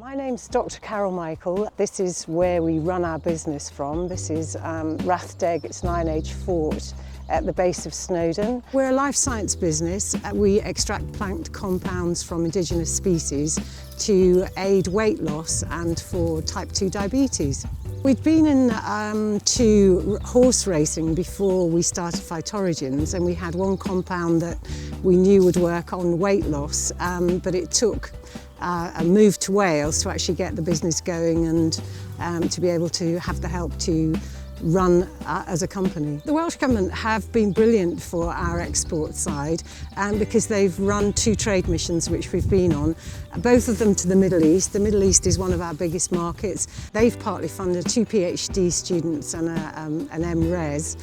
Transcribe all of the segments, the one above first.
My name's Dr. Carol Michael. This is where we run our business from. This is Rathdeg, it's an Iron Age fort at the base of Snowdon. We're a life science business. We extract plant compounds from indigenous species to aid weight loss and for type 2 diabetes. We'd been into horse racing before we started Phytorigins, and we had one compound that we knew would work on weight loss, but it took a move to Wales to actually get the business going and to be able to have the help to run as a company. The Welsh Government have been brilliant for our export side because they've run 2 trade missions which we've been on, both of them to the Middle East. The Middle East is one of our biggest markets. They've partly funded 2 PhD students and an MRes.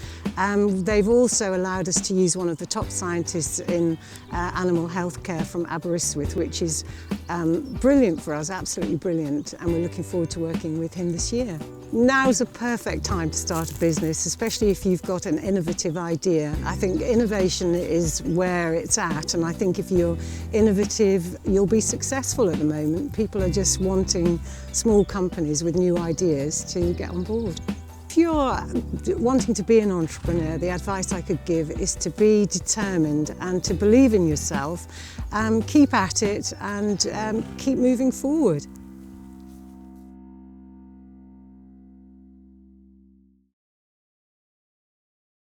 They've also allowed us to use one of the top scientists in animal healthcare from Aberystwyth, which is brilliant for us, absolutely brilliant, and we're looking forward to working with him this year. Now's a perfect time to start a business, especially if you've got an innovative idea. I think innovation is where it's at, and I think if you're innovative, you'll be successful at the moment. People are just wanting small companies with new ideas to get on board. If you're wanting to be an entrepreneur, the advice I could give is to be determined and to believe in yourself, keep at it and keep moving forward.